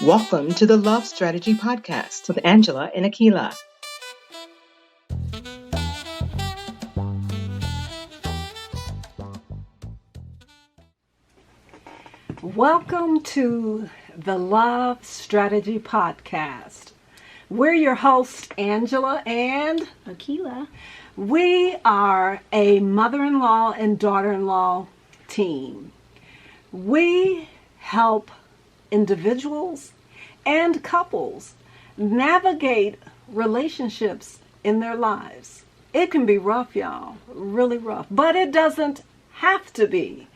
Welcome to the Love Strategy Podcast with Angela and Akila. Welcome to the Love Strategy Podcast. We're your hosts, Angela and Akila. We are a mother-in-law and daughter-in-law team. We help individuals and couples navigate relationships in their lives. It can be rough, y'all, really rough, but it doesn't have to be.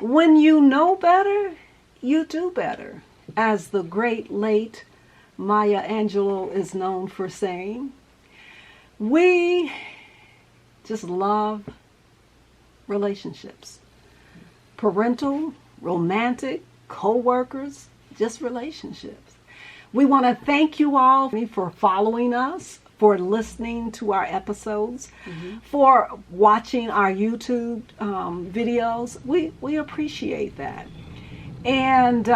When you know better, you do better, as the great late Maya Angelou is known for saying. We just love relationships. Parental, romantic, co-workers, just relationships. We want to thank you all for following us, for listening to our episodes, for watching our YouTube videos. We appreciate that. And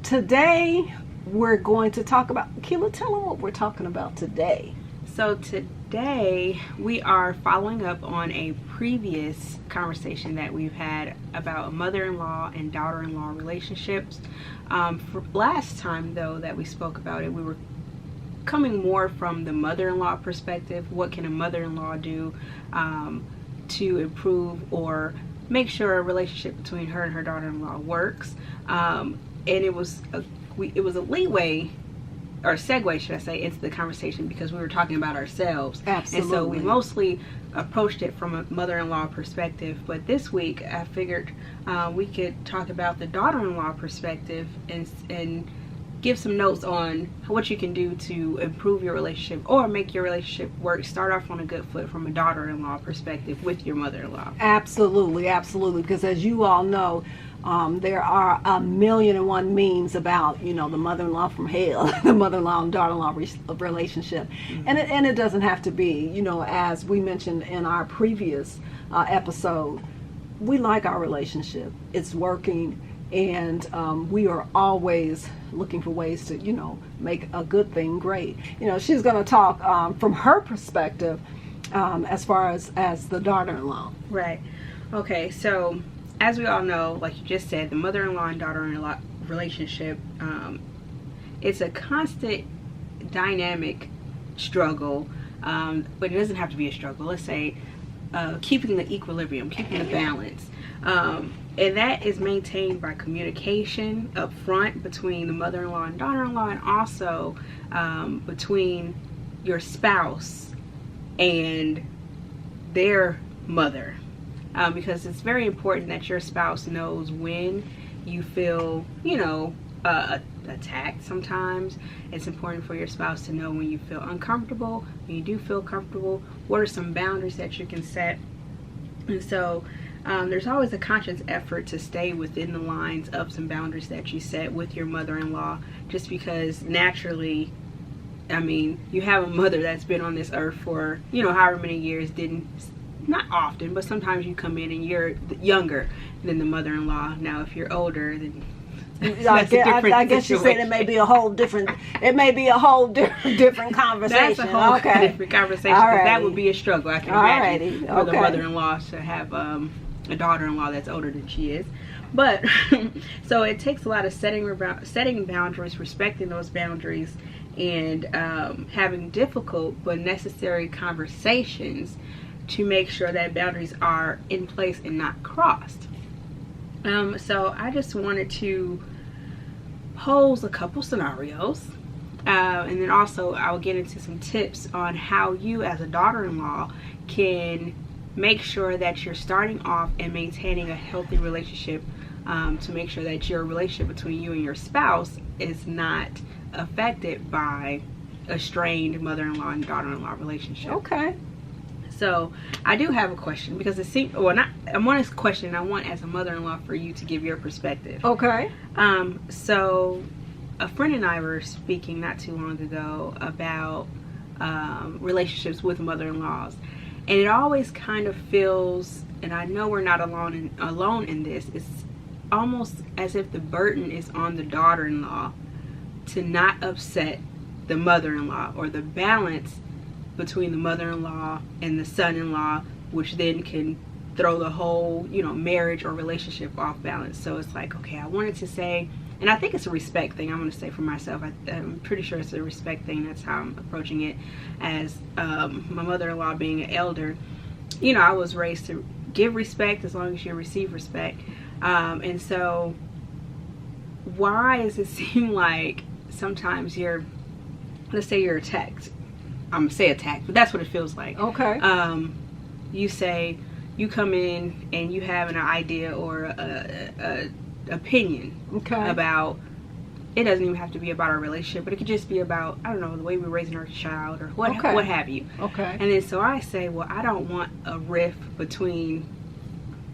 today we're going to talk about, Keila, tell them what we're talking about today. So today we are following up on a previous conversation that we've had about mother-in-law and daughter-in-law relationships. For last time though that we spoke about it, we were coming more from the mother-in-law perspective. What can a mother-in-law do to improve or make sure a relationship between her and her daughter-in-law works? And it was a leeway, or segue, should I say, into the conversation because we were talking about ourselves. Absolutely. And so we mostly approached it from a mother-in-law perspective. But this week I figured we could talk about the daughter-in-law perspective and give some notes on what you can do to improve your relationship or make your relationship work. Start off on a good foot from a daughter-in-law perspective with your mother-in-law. Absolutely, absolutely. Because as you all know, there are 1,000,001 memes about, the mother-in-law from hell, the mother-in-law and daughter-in-law relationship. And it doesn't have to be, as we mentioned in our previous episode, we like our relationship. It's working, and we are always looking for ways to, make a good thing great. She's going to talk from her perspective as far as the daughter-in-law. Right. Okay, so as we all know, like you just said, the mother-in-law and daughter-in-law relationship, it's a constant dynamic struggle, but it doesn't have to be a struggle. Let's say keeping the equilibrium, keeping the balance. And that is maintained by communication up front between the mother-in-law and daughter-in-law, and also between your spouse and their mother. Because it's very important that your spouse knows when you feel, attacked sometimes. It's important for your spouse to know when you feel uncomfortable, when you do feel comfortable, what are some boundaries that you can set. And so there's always a conscious effort to stay within the lines of some boundaries that you set with your mother-in-law, just because naturally, you have a mother that's been on this earth for, however many years, not often, but sometimes you come in and you're younger than the mother-in-law. Now, if you're older, then I guess you said it may be a whole different different conversation. That's a whole different conversation. That would be a struggle, I can imagine, for the mother-in-law to have a daughter-in-law that's older than she is. But so it takes a lot of setting boundaries, respecting those boundaries, and having difficult but necessary conversations to make sure that boundaries are in place and not crossed. So I just wanted to pose a couple scenarios, and then also I'll get into some tips on how you as a daughter-in-law can make sure that you're starting off and maintaining a healthy relationship, to make sure that your relationship between you and your spouse is not affected by a strained mother-in-law and daughter-in-law relationship. Okay. So I do have a question, because it seems, I want a question I want as a mother-in-law for you to give your perspective. Okay. So a friend and I were speaking not too long ago about relationships with mother-in-laws, and it always kind of feels, and I know we're not alone in this, it's almost as if the burden is on the daughter-in-law to not upset the mother-in-law, or the balance between the mother-in-law and the son-in-law, which then can throw the whole, marriage or relationship off balance. So it's like, okay, I wanted to say, and I think it's a respect thing. I'm going to say for myself, I'm pretty sure it's a respect thing. That's how I'm approaching it. As my mother-in-law being an elder, I was raised to give respect as long as you receive respect. And so why does it seem like sometimes let's say you're attacked. I'm going to say attacked, but that's what it feels like. Okay. You come in and you have an idea or a opinion about, it doesn't even have to be about our relationship, but it could just be about, I don't know, the way we're raising our child or what have you. Okay. And then so I say, well, I don't want a rift between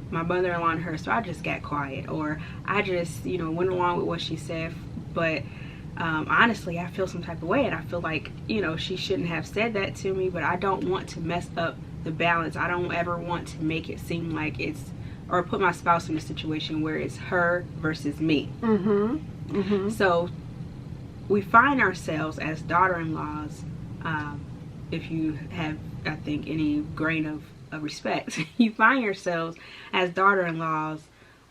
my mother-in-law and her, so I just got quiet, or I just, went along with what she said, but honestly, I feel some type of way, and I feel like, she shouldn't have said that to me, but I don't want to mess up the balance. I don't ever want to make it seem like or put my spouse in a situation where it's her versus me. So we find ourselves as daughter-in-laws, if you have, I think, any grain of respect, you find yourselves as daughter-in-laws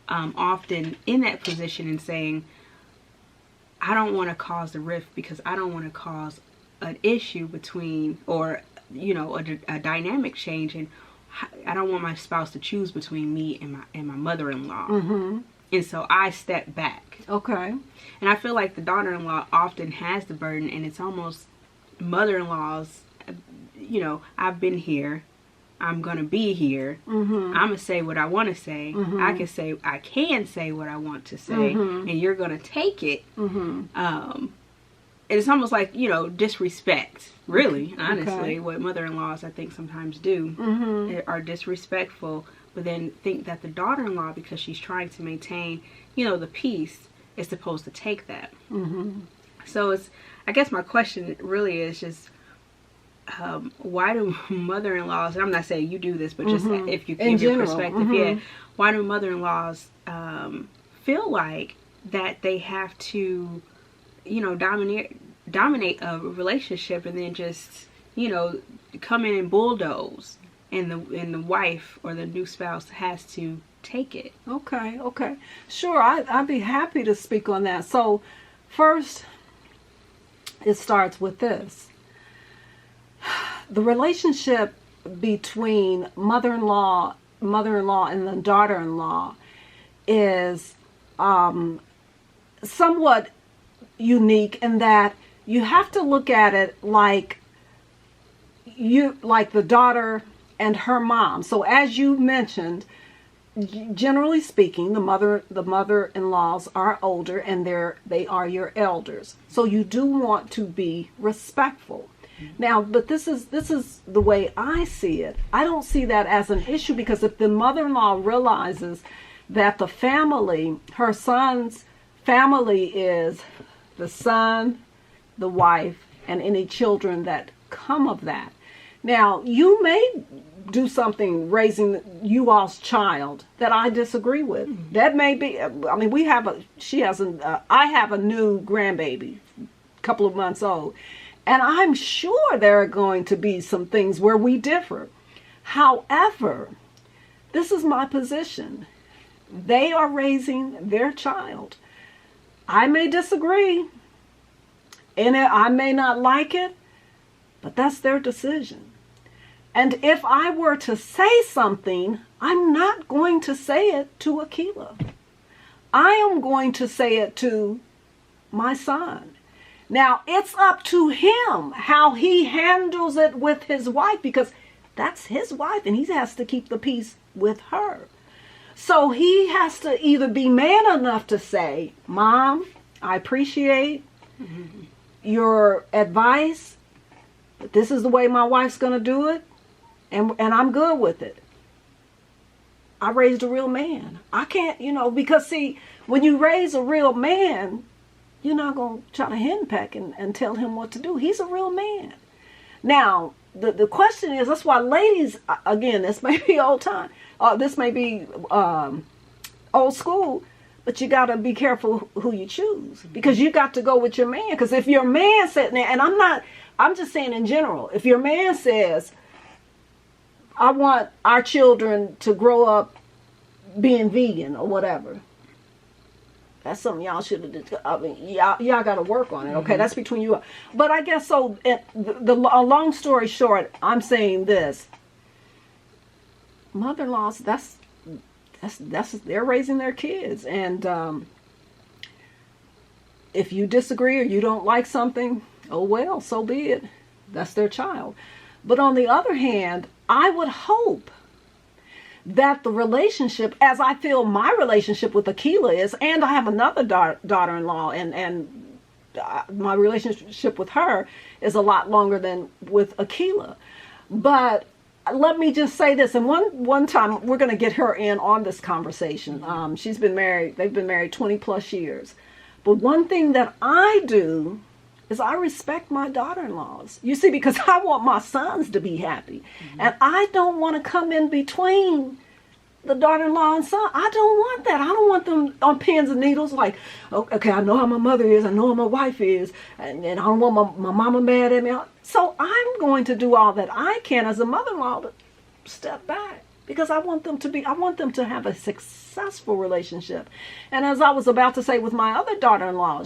often in that position and saying, I don't want to cause a rift because I don't want to cause an issue between, or a dynamic change, and I don't want my spouse to choose between me and my mother-in-law. And so I step back. Okay. And I feel like the daughter-in-law often has the burden, and it's almost mother-in-laws, I've been here, I'm gonna be here, I'm gonna say what I want to say, I can say what I want to say, and you're gonna take it. And it's almost like, disrespect, really, honestly, what mother-in-laws I think sometimes do, are disrespectful, but then think that the daughter-in-law, because she's trying to maintain, the peace, is supposed to take that. So I guess my question really is just, why do mother-in-laws, and I'm not saying you do this, but just if you give your perspective, why do mother-in-laws feel like that they have to, dominate a relationship, and then just, come in and bulldoze, and the wife or the new spouse has to take it? Okay. Sure, I'd be happy to speak on that. So first, it starts with this. The relationship between mother-in-law and the daughter-in-law is somewhat unique in that you have to look at it like the daughter and her mom. So as you mentioned, generally speaking, the mother-in-laws are older, and they are your elders. So you do want to be respectful. Now, but this is the way I see it. I don't see that as an issue, because if the mother-in-law realizes that the family, her son's family, is the son, the wife, and any children that come of that. Now, you may do something raising you all's child that I disagree with. That may be, I mean, I have a new grandbaby, a couple of months old. And I'm sure there are going to be some things where we differ. However, this is my position. They are raising their child. I may disagree, and I may not like it, but that's their decision. And if I were to say something, I'm not going to say it to Akila. I am going to say it to my son. Now, it's up to him how he handles it with his wife, because that's his wife, and he has to keep the peace with her. So he has to either be man enough to say, Mom, I appreciate your advice, but this is the way my wife's going to do it, and I'm good with it. I raised a real man. I can't, because see, when you raise a real man, you're not going to try to henpeck and tell him what to do. He's a real man. Now, the question is, that's why ladies, again, this may be old time, this may be old school, But you got to be careful who you choose, because you got to go with your man. Because if your man sitting there, and I'm just saying in general, if your man says, I want our children to grow up being vegan or whatever, that's something y'all should have. I mean, y'all got to work on it. Okay, that's between you. But I guess so. A long story short, I'm saying this: mother-in-laws, that's they're raising their kids, and if you disagree or you don't like something, oh well, so be it. That's their child. But on the other hand, I would hope that the relationship, as I feel my relationship with Akila is, and I have another daughter-in-law, and my relationship with her is a lot longer than with Akila. But let me just say this, and one time we're going to get her in on this conversation. She's been married, they've been married 20 plus years. But one thing that I do is I respect my daughter-in-laws. You see, because I want my sons to be happy. And I don't want to come in between the daughter-in-law and son. I don't want that. I don't want them on pins and needles like, okay, I know how my mother is, I know how my wife is, and I don't want my mama mad at me. So I'm going to do all that I can as a mother-in-law to step back, because I want them to have a successful relationship. And as I was about to say with my other daughter-in-law,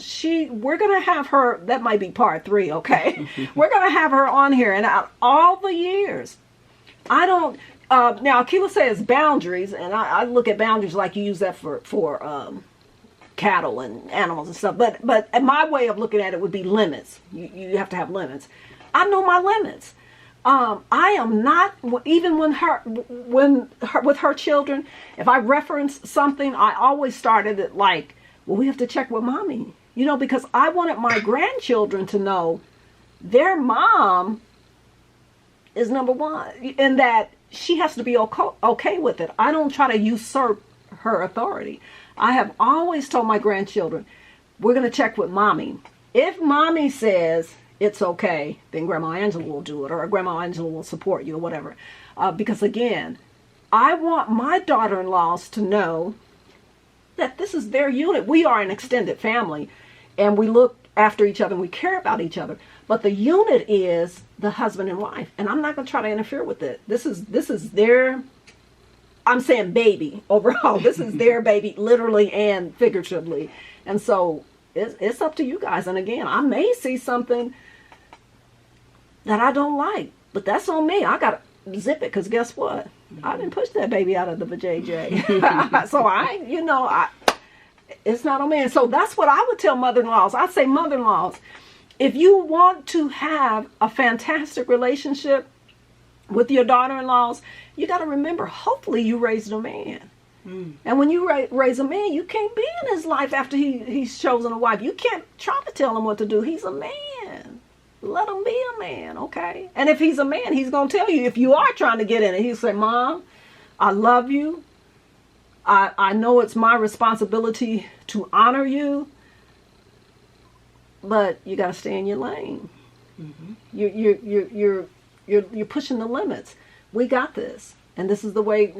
we're going to have her, that might be part 3, okay? We're going to have her on here, and out all the years, I don't, now Akila says boundaries, and I look at boundaries like you use that for cattle and animals and stuff, but my way of looking at it would be limits. You have to have limits. I know my limits. I am not, even with her children, if I reference something, I always started it like, well, we have to check with mommy, because I wanted my grandchildren to know their mom is number one, and that she has to be okay with it. I don't try to usurp her authority. I have always told my grandchildren, we're going to check with mommy. If mommy says it's okay, then Grandma Angela will do it, or Grandma Angela will support you, or whatever. Because again, I want my daughter-in-laws to know that this is their unit. We are an extended family, and we look after each other, and we care about each other. But the unit is the husband and wife, and I'm not going to try to interfere with it. This is their, I'm saying baby overall. This is their baby, literally and figuratively. And so it's up to you guys. And again, I may see something that I don't like, but that's on me. I got to zip it, because guess what? I didn't push that baby out of the vajayjay. So it's not on me. And so that's what I would tell mother-in-laws. I'd say, mother-in-laws, if you want to have a fantastic relationship with your daughter-in-laws, you got to remember, hopefully you raised a man. And when you raise a man, you can't be in his life after he's chosen a wife. You can't try to tell him what to do. He's a man. Let him be a man, okay? And if he's a man, he's going to tell you, if you are trying to get in it, he'll say, Mom, I love you. I know it's my responsibility to honor you, but you got to stay in your lane. You're pushing the limits. We got this. And this is the way,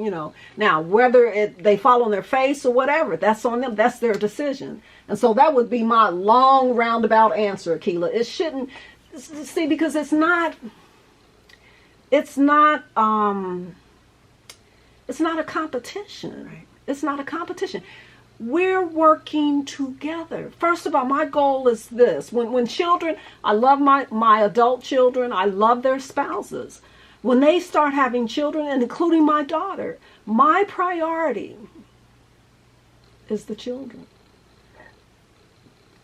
Now, whether they fall on their face or whatever, that's on them. That's their decision. And so that would be my long roundabout answer, Akila. It shouldn't, see, because it's not a competition. Right. It's not a competition. We're working together. First of all, my goal is this. When children, I love my adult children. I love their spouses. When they start having children, and including my daughter, my priority is the children.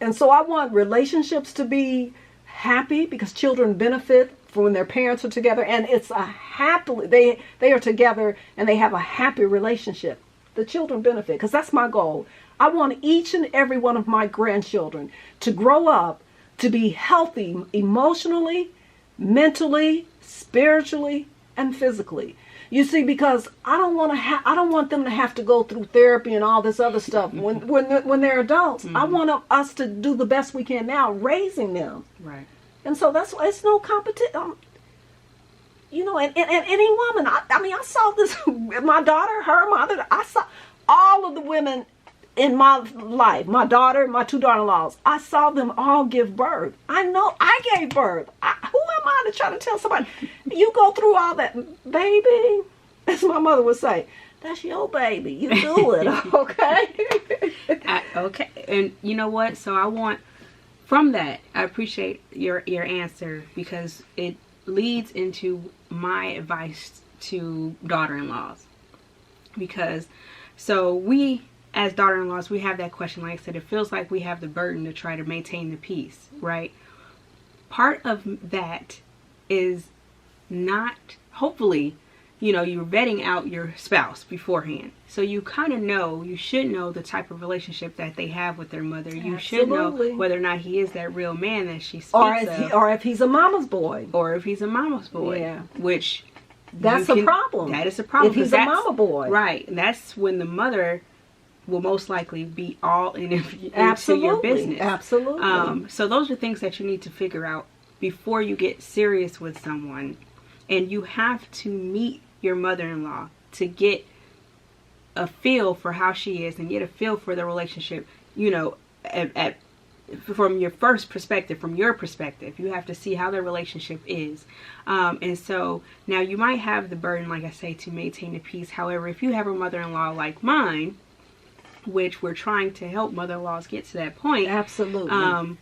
And so I want relationships to be happy, because children benefit from when their parents are together, and it's a happily, they are together and they have a happy relationship. The children benefit, because that's my goal. I want each and every one of my grandchildren to grow up to be healthy emotionally, mentally, spiritually, and physically. You see, because I don't want them to have to go through therapy and all this other stuff when they're adults. I want us to do the best we can now raising them. Right. And so that's why it's no competition. And any woman, I saw this, my daughter, her mother, I saw all of the women in my life, my daughter, my two daughter-in-laws, I saw them all give birth. I know I gave birth. Who am I to try to tell somebody, you go through all that, baby? As my mother would say, that's your baby. You do it, okay? Okay. And you know what? So I want, from that, I appreciate your answer, because it leads into my advice to daughter-in-laws. Because, so we, as daughter-in-laws, we have that question. Like I said, it feels like we have the burden to try to maintain the peace, right? Part of that is not, hopefully, you know, you're vetting out your spouse beforehand. So you kind of know, you should know the type of relationship that they have with their mother. You Absolutely. should know whether or not he is that real man that she speaks of. Or if he's a mama's boy. Or if he's a mama's boy. Yeah. Which... That's a problem. That is a problem. If he's a mama boy. Right. And that's when the mother will most likely be all into your business. Absolutely. So those are things that you need to figure out before you get serious with someone. And you have to meet your mother-in-law to get a feel for how she is and get a feel for the relationship, you know, from your first perspective, from your perspective. You have to see how their relationship is. And so now you might have the burden, like I say, to maintain the peace. However, if you have a mother-in-law like mine, which we're trying to help mother-in-laws get to that point. Absolutely.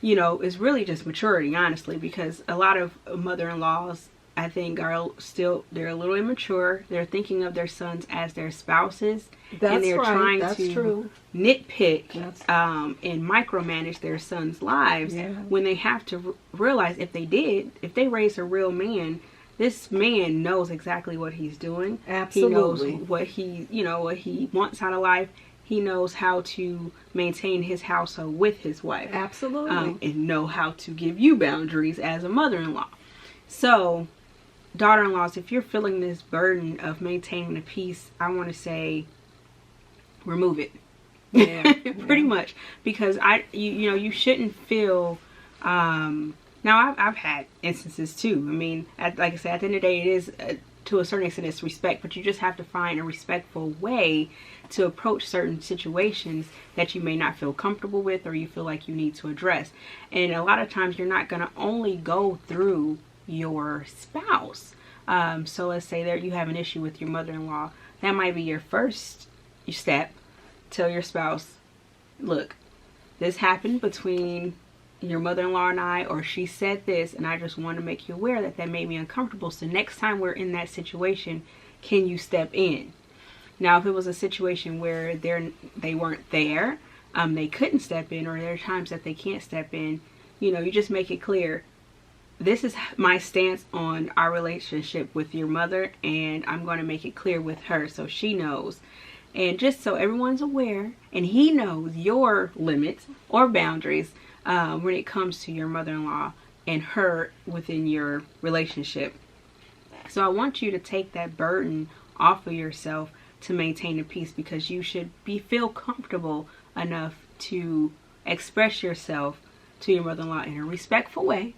You know, it's really just maturity, honestly, because a lot of mother-in-laws, I think, are still, they're a little immature. They're thinking of their sons as their spouses. That's and they're right. trying That's to true. nitpick and micromanage their sons' lives, when they have to realize if they raise a real man, this man knows exactly what he's doing. Absolutely. He knows what he wants out of life. He knows how to maintain his household with his wife. Absolutely. And know how to give you boundaries as a mother-in-law. So, daughter-in-laws, if you're feeling this burden of maintaining the peace, I want to say, remove it. Yeah. Pretty much. Because you shouldn't feel, now I've had instances too. I mean, like I said, at the end of the day, it is, to a certain extent, it's respect, but you just have to find a respectful way to approach certain situations that you may not feel comfortable with, or you feel like you need to address. And a lot of times you're not going to only go through your spouse. So let's say that you have an issue with your mother-in-law. That might be your first step. Tell your spouse, look, this happened between your mother-in-law and I, or she said this, and I just want to make you aware that made me uncomfortable. So next time we're in that situation, can you step in? Now, if it was a situation where they weren't there, they couldn't step in, or there are times that they can't step in, you just make it clear. This is my stance on our relationship with your mother, and I'm going to make it clear with her so she knows. And just so everyone's aware, and he knows your limits or boundaries when it comes to your mother-in-law and her within your relationship. So I want you to take that burden off of yourself to maintain the peace, because you should feel comfortable enough to express yourself to your mother-in-law in a respectful way.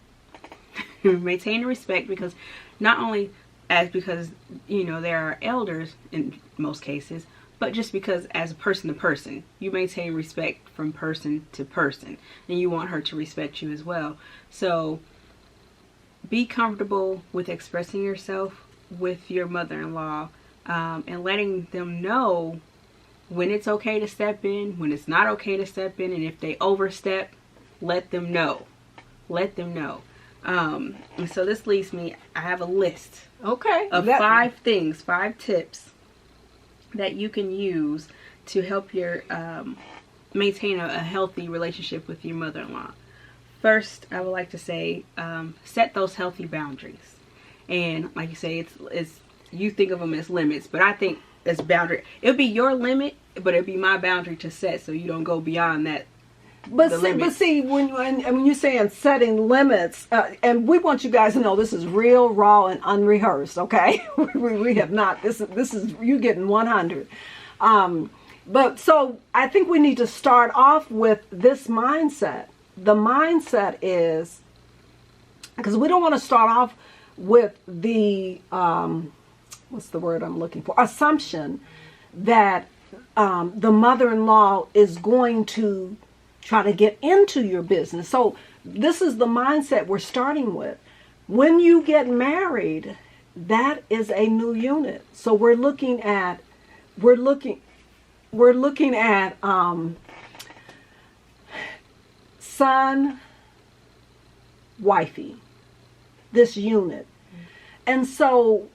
Maintain the respect, because not only because there are elders in most cases, but just because as a person to person, you maintain respect from person to person, and you want her to respect you as well. So be comfortable with expressing yourself with your mother-in-law, and letting them know when it's okay to step in, when it's not okay to step in, and if they overstep, let them know. Let them know. And so this leaves me, I have a list of 5 tips that you can use to help your maintain a healthy relationship with your mother-in-law. First, I would like to say, set those healthy boundaries. And like you say, it's you think of them as limits, but I think it's boundary. It'll be your limit, but it'll be my boundary to set, so you don't go beyond that. But see, when you're saying setting limits, and we want you guys to know this is real, raw, and unrehearsed. Okay, we have not. This is you getting 100. But so I think we need to start off with this mindset. The mindset is, because we don't want to start off with the what's the word I'm looking for? Assumption that the mother-in-law is going to try to get into your business. So this is the mindset we're starting with. When you get married, that is a new unit. So we're looking at son, wifey, this unit. And so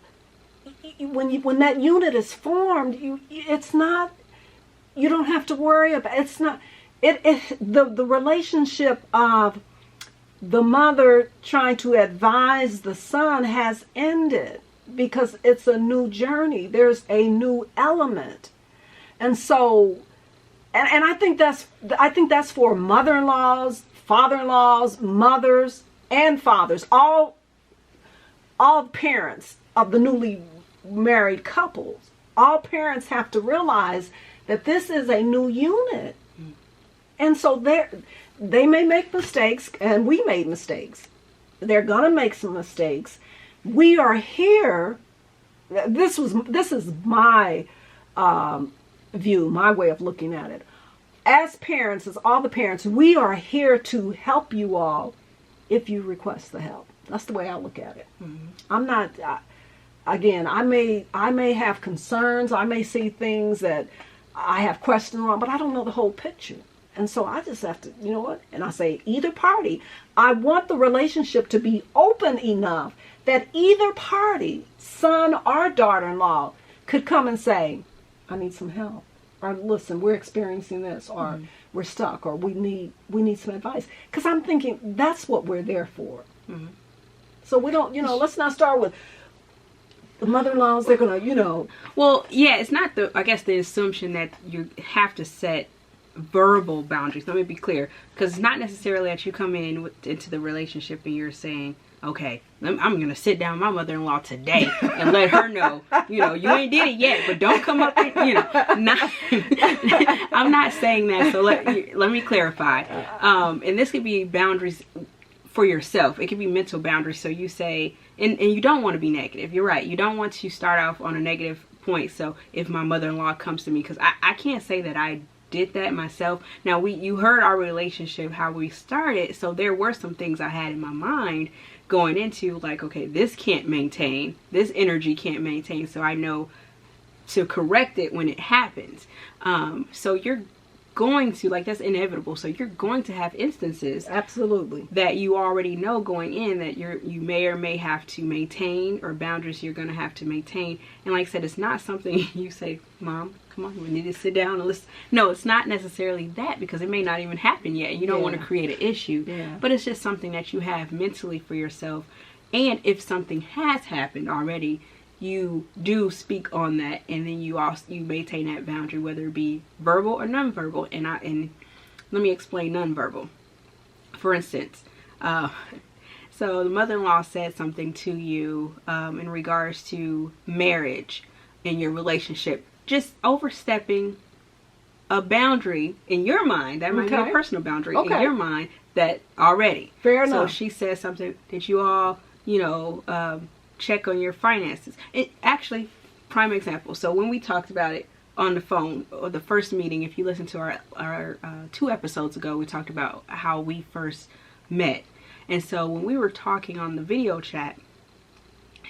when that unit is formed, you don't have to worry about the relationship of the mother trying to advise the son has ended, because it's a new journey. There's a new element. And so and I think that's for mother-in-laws, father-in-laws, mothers, and fathers, all parents of the newly married couples. All parents have to realize that this is a new unit. And so they may make mistakes, and we made mistakes. They're going to make some mistakes. We are here. This is my view, my way of looking at it. As parents, as all the parents, we are here to help you all if you request the help. That's the way I look at it. Mm-hmm. I'm not, again, I may have concerns. I may see things that I have questions on, but I don't know the whole picture. And so I just have to, you know what? And I say either party, I want the relationship to be open enough that either party, son or daughter-in-law, could come and say, I need some help. Or listen, we're experiencing this, or we're stuck, or we need some advice. Because I'm thinking that's what we're there for. Mm-hmm. So we don't, let's not start with the mother-in-laws, they're going to, Well, yeah, it's not the assumption that you have to set verbal boundaries. Let me be clear, because it's not necessarily that you come into the relationship and you're saying, okay, I'm gonna sit down with my mother-in-law today and let her know, you ain't did it yet, but don't come up and, not. I'm not saying that. So let me clarify. And this could be boundaries for yourself. It could be mental boundaries. So you say, and you don't want to be negative. You're right. You don't want to start off on a negative point. So if my mother-in-law comes to me, because I can't say that I did that myself. Now you heard our relationship, how we started, so there were some things I had in my mind going into, like, okay, this can't maintain, this energy can't maintain, so I know to correct it when it happens. So you're going to, like, that's inevitable, so you're going to have instances absolutely that you already know going in that you may or may have to maintain, or boundaries you're going to have to maintain. And like I said, it's not something you say, Mom, come on, we need to sit down and listen. No, it's not necessarily that, because it may not even happen yet, and you don't want to create an issue. Yeah. But it's just something that you have mentally for yourself. And if something has happened already, you do speak on that, and then you maintain that boundary, whether it be verbal or nonverbal. And let me explain nonverbal. For instance, so the mother-in-law said something to you in regards to marriage in your relationship, just overstepping a boundary in your mind. That might be a personal boundary in your mind that already. Fair enough. So she said something that you all, check on your finances. It actually, prime example. So when we talked about it on the phone, or the first meeting, if you listen to our 2 episodes ago, we talked about how we first met. And so when we were talking on the video chat,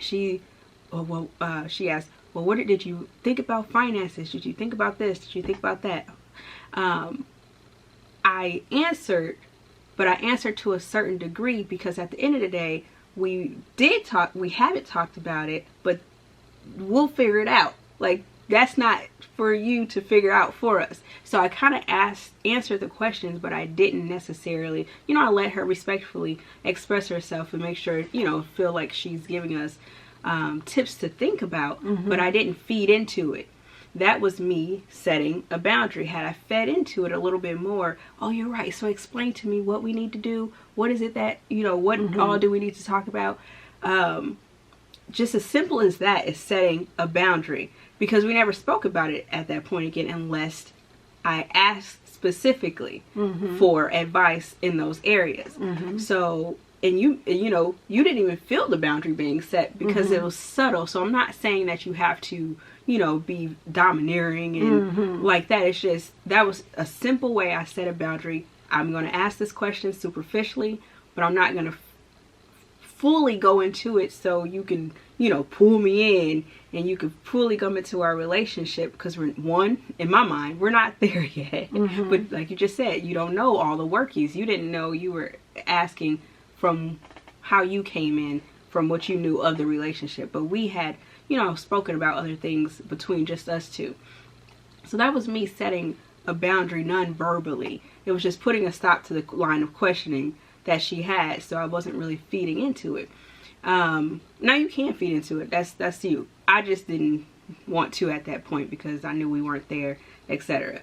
she asked, well, what did you think about finances? Did you think about this? Did you think about that? I answered, but I answered to a certain degree, because at the end of the day, we haven't talked about it, but we'll figure it out. Like, that's not for you to figure out for us. So I kind of answered the questions, but I didn't necessarily, I let her respectfully express herself and make sure, feel like she's giving us tips to think about, but I didn't feed into it. That was me setting a boundary. Had I fed into it a little bit more, oh, you're right, so explain to me what we need to do. What is it that, what all do we need to talk about? Just as simple as that is setting a boundary, because we never spoke about it at that point again, unless I asked specifically for advice in those areas. So and you didn't even feel the boundary being set because it was subtle. So I'm not saying that you have to, be domineering and like that. It's just, that was a simple way I set a boundary. I'm going to ask this question superficially, but I'm not going to fully go into it so you can, pull me in and you can fully come into our relationship, because in my mind, we're not there yet. But like you just said, you don't know all the workings. You didn't know, you were asking from how you came in, from what you knew of the relationship. But we had, spoken about other things between just us two. So that was me setting a boundary non-verbally. It was just putting a stop to the line of questioning that she had, so I wasn't really feeding into it. Now you can feed into it. That's you. I just didn't want to at that point because I knew we weren't there, etc.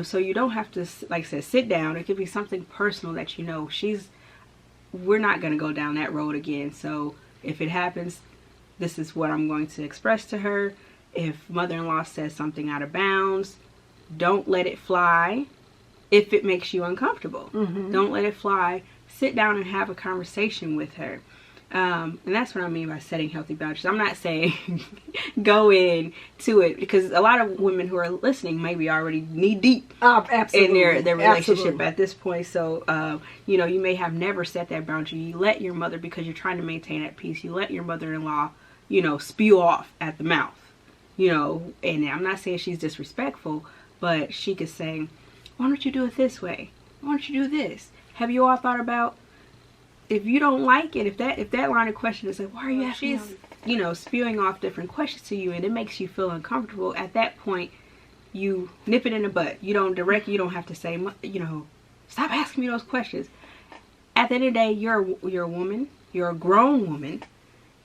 So you don't have to, like I said, sit down. It could be something personal that we're not going to go down that road again. So if it happens, this is what I'm going to express to her. If mother-in-law says something out of bounds, don't let it fly. If it makes you uncomfortable, don't let it fly. Sit down and have a conversation with her. And that's what I mean by setting healthy boundaries. I'm not saying go into it, because a lot of women who are listening may be already knee deep in their relationship at this point. So, you may have never set that boundary. You let your mother, because you're trying to maintain that peace, you let your mother-in-law, spew off at the mouth, and I'm not saying she's disrespectful, but she could say, why don't you do it this way? Why don't you do this? Have you all thought about, if you don't like it, if that line of question is like, why are you asking? She's, spewing off different questions to you, and it makes you feel uncomfortable. At that point, you nip it in the bud. You don't have to say, stop asking me those questions. At the end of the day, you're a woman. You're a grown woman.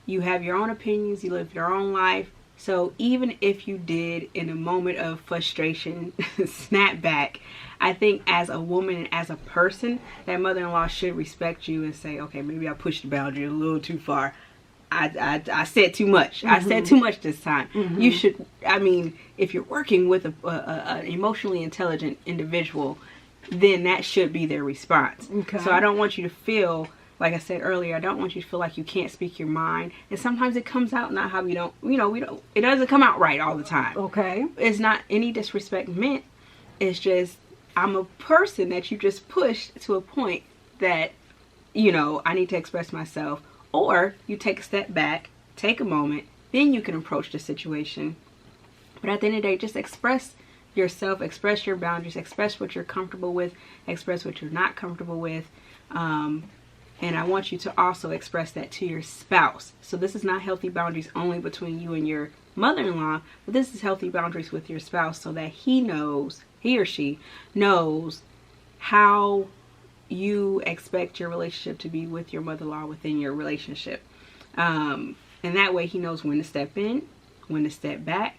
You have your own opinions. You live your own life. So even if you did, in a moment of frustration, snap back, I think as a woman and as a person, that mother-in-law should respect you and say, okay, maybe I pushed the boundary a little too far. I said too much. I said too much this time. You should, if you're working with an emotionally intelligent individual, then that should be their response. Okay. So I don't want you to feel, like I said earlier, I don't want you to feel like you can't speak your mind. And sometimes it comes out not how we don't, it doesn't come out right all the time. Okay. It's not any disrespect meant. It's just, I'm a person that you just pushed to a point that, I need to express myself. Or you take a step back, take a moment, then you can approach the situation. But at the end of the day, just express yourself, express your boundaries, express what you're comfortable with, express what you're not comfortable with. And I want you to also express that to your spouse. So this is not healthy boundaries only between you and your mother-in-law, but this is healthy boundaries with your spouse, so that he or she knows how you expect your relationship to be with your mother-in-law within your relationship. And that way he knows when to step in, when to step back.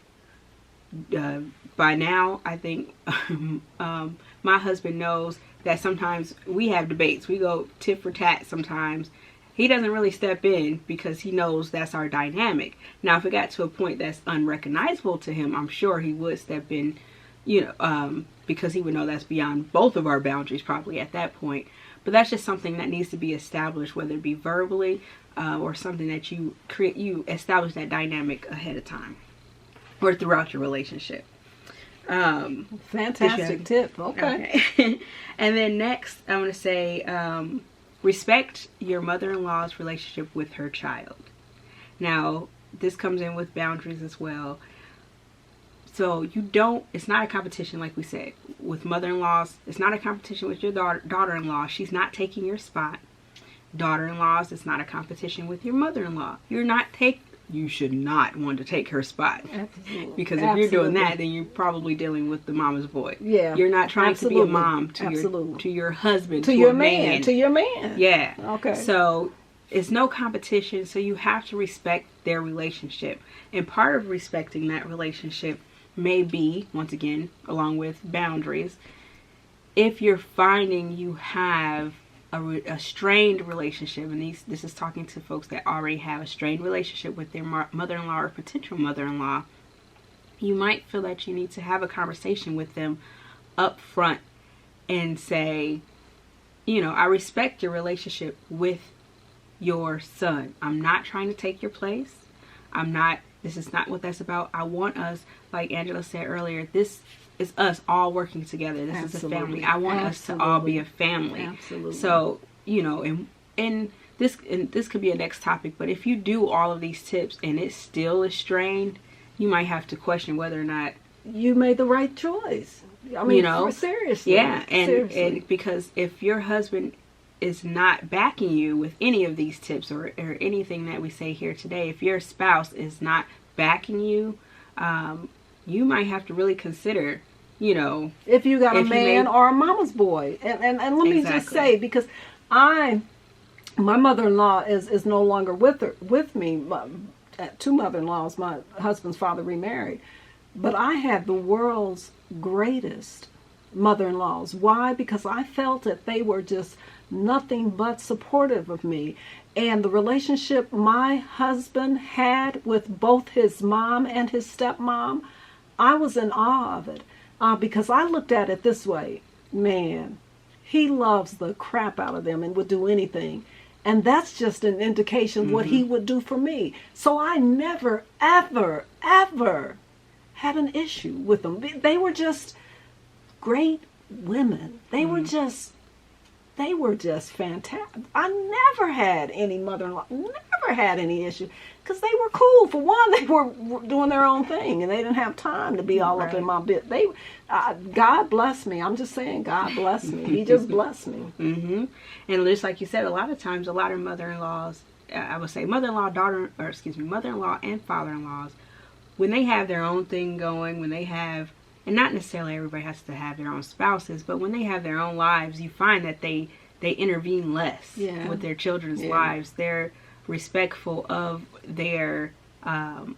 By now, I think my husband knows that sometimes we have debates. We go tit for tat sometimes. He doesn't really step in because he knows that's our dynamic. Now, if it got to a point that's unrecognizable to him, I'm sure he would step in, because he would know that's beyond both of our boundaries probably at that point. But that's just something that needs to be established, whether it be verbally or something that you establish that dynamic ahead of time or throughout your relationship. Fantastic tip. Okay. And then next, I'm going to say, respect your mother-in-law's relationship with her child. Now, this comes in with boundaries as well. So it's not a competition, like we said, with mother-in-laws. It's not a competition with your daughter-in-law. She's not taking your spot. Daughter-in-laws, it's not a competition with your mother-in-law. You should not want to take her spot. Absolutely. Because if you're doing that, then you're probably dealing with the mama's boy. Yeah. You're not trying to be a mom to your husband, to your man. To your man. Yeah. Okay. So it's no competition, so you have to respect their relationship. And part of respecting that relationship may be, once again, along with boundaries, if you're finding you have a strained relationship, and this is talking to folks that already have a strained relationship with their mother-in-law or potential mother-in-law, you might feel that you need to have a conversation with them up front and say, I respect your relationship with your son. I'm not trying to take your place. This is not what that's about. I want us, like Angela said earlier, this is us all working together. This is a family. I want us to all be a family. Absolutely. So, and this could be a next topic, but if you do all of these tips and it still is strained, you might have to question whether or not you made the right choice. I mean, seriously. Yeah, seriously. and because if your husband is not backing you with any of these tips or anything that we say here today, if your spouse is not backing you, you might have to really consider, if you got a man or a mama's boy. And let me just say, because my mother-in-law is no longer with me. Two mother-in-laws, my husband's father remarried. But I had the world's greatest mother-in-laws. Why? Because I felt that they were just nothing but supportive of me. And the relationship my husband had with both his mom and his stepmom, I was in awe of it. Because I looked at it this way, man, he loves the crap out of them and would do anything. And that's just an indication what he would do for me. So I never, ever, ever had an issue with them. They were just great women. They were just fantastic. I never had any mother-in-law, never had any issue, because they were cool. For one, they were doing their own thing, and they didn't have time to be all up in my bit. God bless me. I'm just saying, God bless me. He just blessed me. And just like you said, a lot of times, a lot of mother-in-laws, I would say mother-in-law and father-in-laws, when they have their own thing going, when they have, and not necessarily everybody has to have their own spouses, but when they have their own lives, you find that they intervene less with their children's lives. They're respectful of their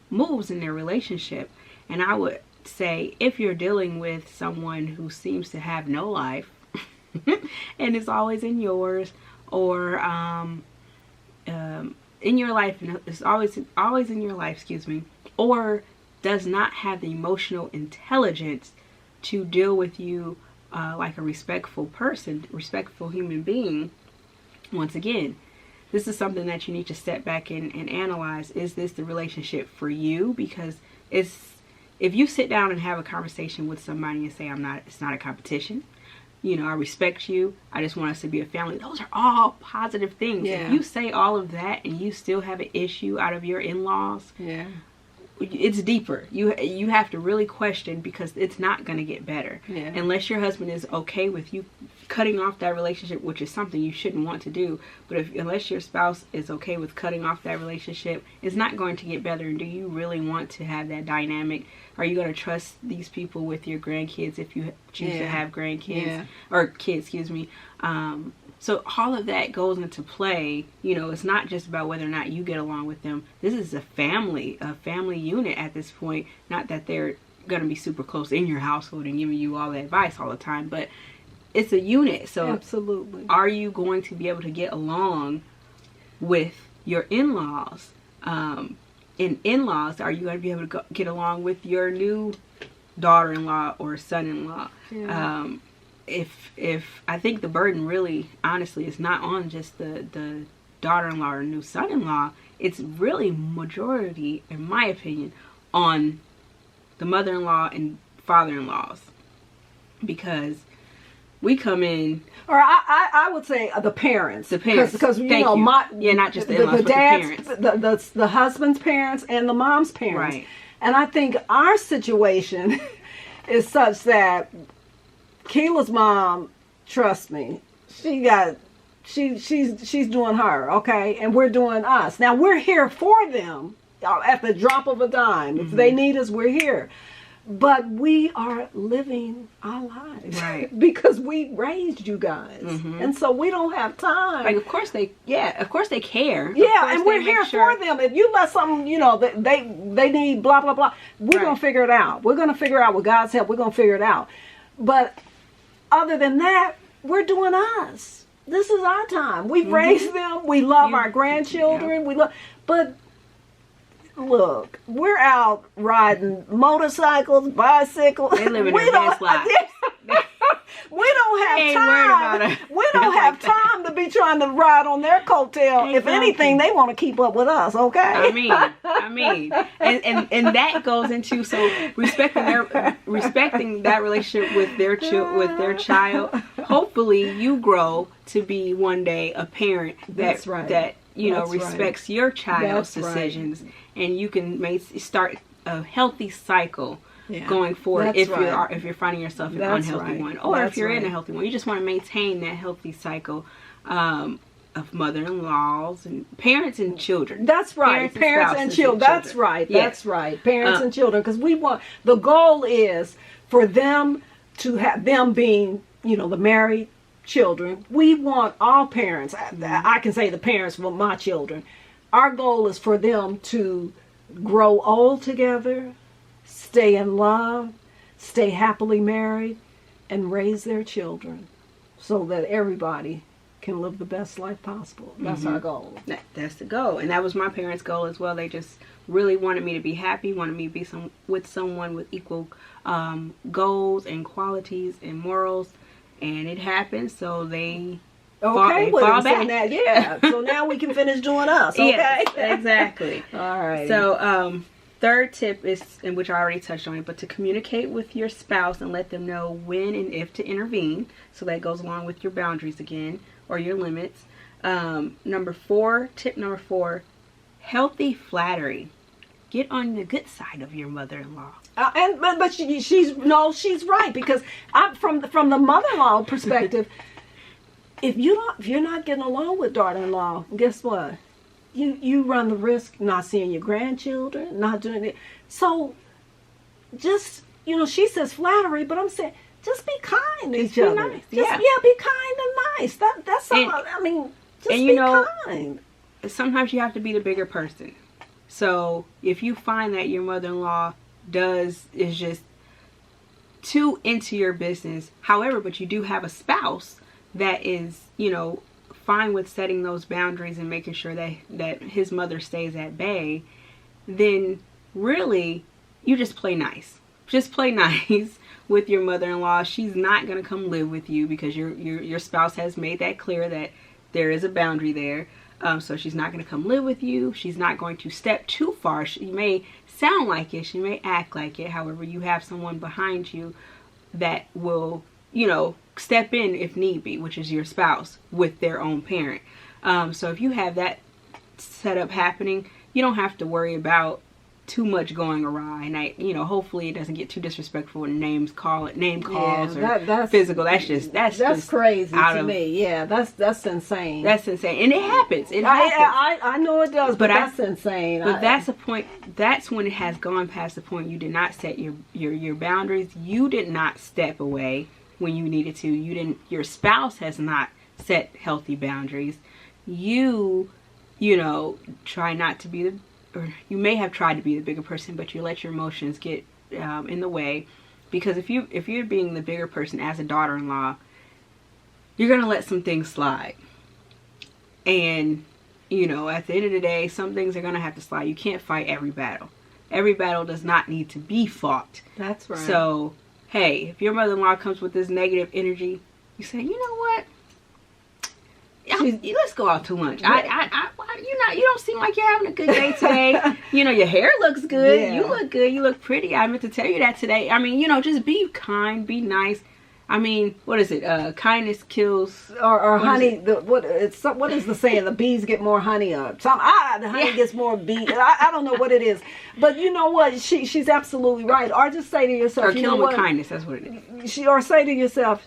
moves in their relationship. And I would say, if you're dealing with someone who seems to have no life and is always in yours, or in your life, it's always in your life, or does not have the emotional intelligence to deal with you like a respectful person, respectful human being, once again, this is something that you need to step back and analyze. Is this the relationship for you? Because if you sit down and have a conversation with somebody and say, it's not a competition, I respect you, I just want us to be a family, those are all positive things. If you say all of that and you still have an issue out of your in-laws, it's deeper. You have to really question, because it's not going to get better unless your husband is okay with you cutting off that relationship, which is something you shouldn't want to do. But unless your spouse is okay with cutting off that relationship, it's not going to get better. And do you really want to have that dynamic? Are you going to trust these people with your grandkids if you choose to have grandkids or kids? So all of that goes into play. It's not just about whether or not you get along with them. This is a family unit at this point. Not that they're going to be super close in your household and giving you all the advice all the time, but it's a unit. So absolutely, are you going to be able to get along with your in-laws? In-laws, are you going to be able to get along with your new daughter-in-law or son-in-law? If I think the burden really, honestly, is not on just the daughter-in-law or new son-in-law, it's really majority, in my opinion, on the mother-in-law and father-in-laws, because we come in, or I would say the parents, because not just the dad's, parents, the husband's parents and the mom's parents, right? And I think our situation is such that Keela's mom, trust me, she's doing her, okay, and we're doing us. Now we're here for them at the drop of a dime. If they need us, we're here. But we are living our lives, right? Because we raised you guys, and so we don't have time. Like, of course they care. Yeah, and we're here for them. If you let something, they need blah blah blah, we're gonna figure it out. We're gonna figure out with God's help. We're gonna figure it out. But other than that, we're doing us. This is our time. We've raised them. We love our grandchildren. But look, we're out riding motorcycles, bicycles. They live in their best lives. We don't have time. We don't have time to be trying to ride on their coattail. Exactly. If anything, they want to keep up with us, okay? I mean, and that goes into respecting that relationship with their child. Hopefully, you grow to be one day a parent that respects your child's decisions, and you can start a healthy cycle. Yeah, going forward, if you're finding yourself an unhealthy one, or if you're in a healthy one, you just want to maintain that healthy cycle of mother-in-laws and parents and children. That's right, parents and children. That's right. That's right, parents and children. Because the goal is for them to have them being, the married children. We want all parents. I can say the parents of my children. Our goal is for them to grow old together, stay in love, stay happily married, and raise their children so that everybody can live the best life possible. That's our goal. That's the goal. And that was my parents' goal as well. They just really wanted me to be happy, wanted me to be with someone with equal goals and qualities and morals. And it happened, so they fall back. That, yeah. So now we can finish doing us, okay? Yes, exactly. All right. So, third tip is, in which I already touched on it, but to communicate with your spouse and let them know when and if to intervene. So that goes along with your boundaries again, or your limits. Tip number 4, healthy flattery. Get on the good side of your mother-in-law. But she's right, because from the mother-in-law perspective, if you're not getting along with daughter-in-law, guess what? You run the risk not seeing your grandchildren, not doing it. So just, she says flattery, but I'm saying just be kind to each other. Nice. Be kind and nice. That's all. Just be kind. Sometimes you have to be the bigger person. So if you find that your mother-in-law is just too into your business, however, but you do have a spouse that is, fine with setting those boundaries and making sure that his mother stays at bay, then really you just play nice. Just play nice with your mother-in-law. She's not going to come live with you because your spouse has made that clear that there is a boundary there. So she's not going to come live with you. She's not going to step too far. She may sound like it. She may act like it. However, you have someone behind you that will, step in if need be, which is your spouse with their own parent. So if you have that setup happening, you don't have to worry about too much going awry. And hopefully it doesn't get too disrespectful and name calls or physical. That's just crazy to me. Yeah, that's insane. That's insane, and it happens. I know it does, but that's insane. But that's a point. That's when it has gone past the point. You did not set your boundaries. You did not step away when you needed to. You didn't. Your spouse has not set healthy boundaries. You try not to be or you may have tried to be the bigger person, but you let your emotions get in the way. Because if you're being the bigger person as a daughter-in-law, you're gonna let some things slide. And at the end of the day, some things are gonna have to slide. You can't fight every battle. Every battle does not need to be fought. That's right. So hey, if your mother-in-law comes with this negative energy, you say, you know what? Let's go out to lunch. You don't seem like you're having a good day today. Your hair looks good. Yeah. You look good. You look pretty. I meant to tell you that today. Just be kind, be nice. What is it? Kindness kills. Or honey. What is the saying? The bees get more honey. The honey gets more bees. I don't know what it is, but you know what? She's absolutely right. Or just say to yourself, or kill them with kindness. That's what it is. Or say to yourself,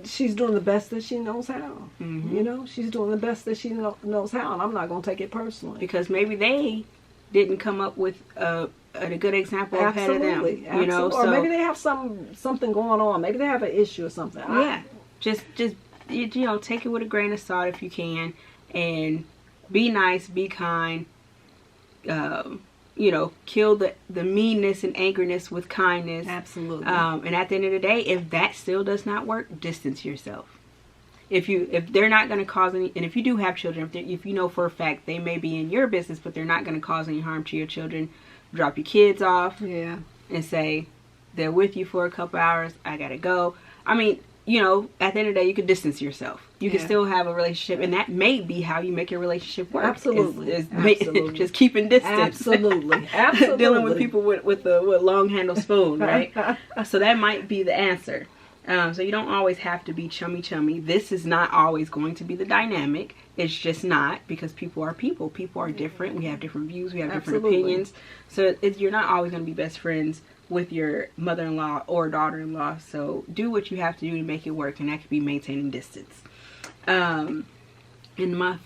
she's doing the best that she knows how. Mm-hmm. She's doing the best that she knows how, and I'm not going to take it personally. Because maybe they didn't come up with a good example ahead of them. Absolutely. Or maybe they have something going on. Maybe they have an issue or something. Yeah. Just take it with a grain of salt if you can, and be nice, be kind. Kill the meanness and angerness with kindness. Absolutely. And at the end of the day, if that still does not work, distance yourself. If they're not going to cause any, and if you do have children, if you know for a fact they may be in your business, but they're not going to cause any harm to your children, drop your kids off. Yeah. And say they're with you for a couple hours. I gotta go. you know, at the end of the day, you can distance yourself. You can still have a relationship, and that may be how you make your relationship work. Absolutely. Absolutely. Just keeping distance. Absolutely. Absolutely. Dealing with people with long handle spoon, right? So that might be the answer. So you don't always have to be chummy. This is not always going to be the dynamic. It's just not, because people are people. People are different. We have different views. We have different opinions. So you're not always going to be best friends with your mother-in-law or daughter-in-law. So do what you have to do to make it work, and that could be maintaining distance. And my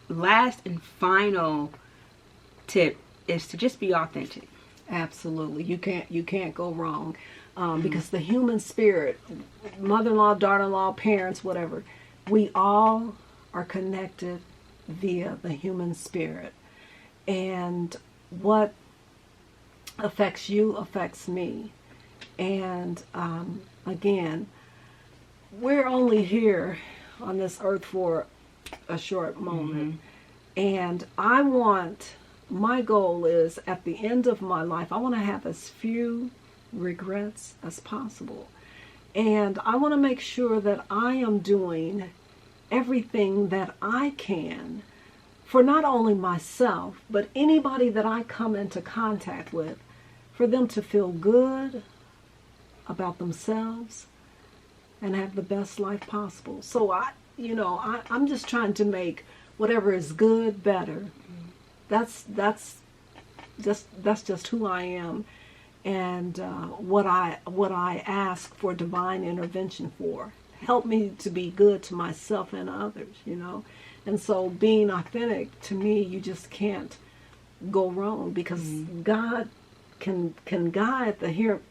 last and final tip is to just be authentic. Absolutely. You can't go wrong. Because the human spirit, mother-in-law, daughter-in-law, parents, whatever, we all are connected via the human spirit. And what affects you affects me. And again, we're only here on this earth for a short moment. And my goal is, at the end of my life, I want to have as few regrets as possible. And I want to make sure that I am doing everything that I can for not only myself, but anybody that I come into contact with, for them to feel good about themselves and have the best life possible. So I'm just trying to make whatever is good better. That's just who I am, and what I ask for divine intervention for. Help me to be good to myself and others, And so being authentic, to me, you just can't go wrong, because God can guide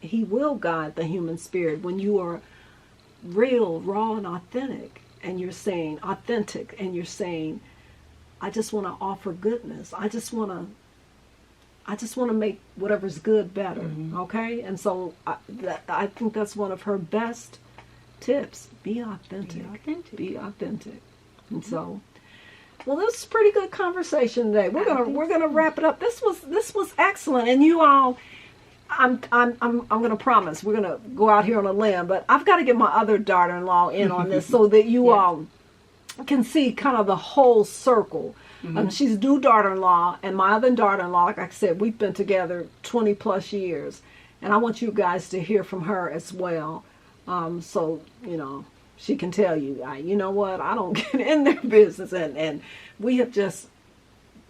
He will guide the human spirit when you are real, raw, and authentic, and you're saying, I just want to offer goodness. I just want to make whatever's good better. Okay? And so I think that's one of her best tips. Be authentic. Be authentic. And so, well, this is a pretty good conversation today. We're gonna wrap it up. This was excellent, and you all, I'm gonna promise we're gonna go out here on a limb, but I've got to get my other daughter-in-law in on this so that you all can see kind of the whole circle. She's a new daughter-in-law, and my other daughter-in-law, like I said, we've been together 20 plus years, and I want you guys to hear from her as well. So she can tell you, you know what, I don't get in their business, and we have just,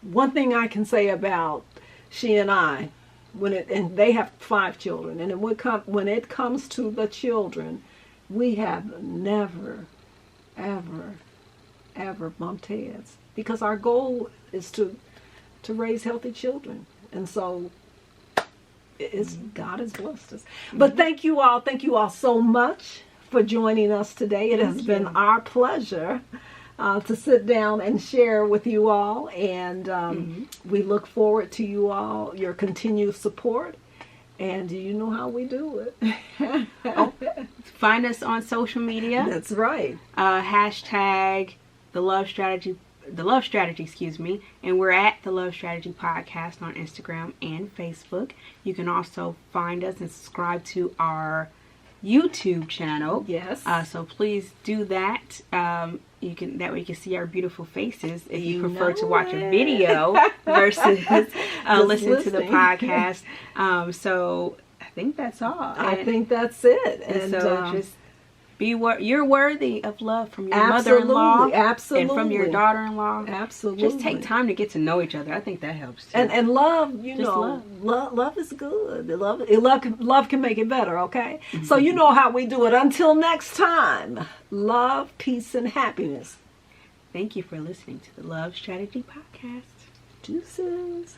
one thing I can say about she and I, and they have 5 children, and when it comes to the children, we have never, ever bumped heads, because our goal is to raise healthy children. And so God has blessed us. But thank you all so much for joining us today. It has been our pleasure to sit down and share with you all, and we look forward to your continued support. And you know how we do it. Find us on social media. That's right. Hashtag the Love Strategy, and we're at the Love Strategy Podcast on Instagram and Facebook. You can also find us and subscribe to our YouTube channel. Yes. So please do that. That way you can see our beautiful faces if you prefer to watch a video versus listen to the podcast. So I think that's all. I think that's it. And so just you're worthy of love from your mother-in-law, absolutely, and from your daughter-in-law. Absolutely. Just take time to get to know each other. I think that helps too. And love, love is good. Love can make it better. Okay. So you know how we do it. Until next time, love, peace, and happiness. Thank you for listening to the Love Strategy Podcast. Deuces.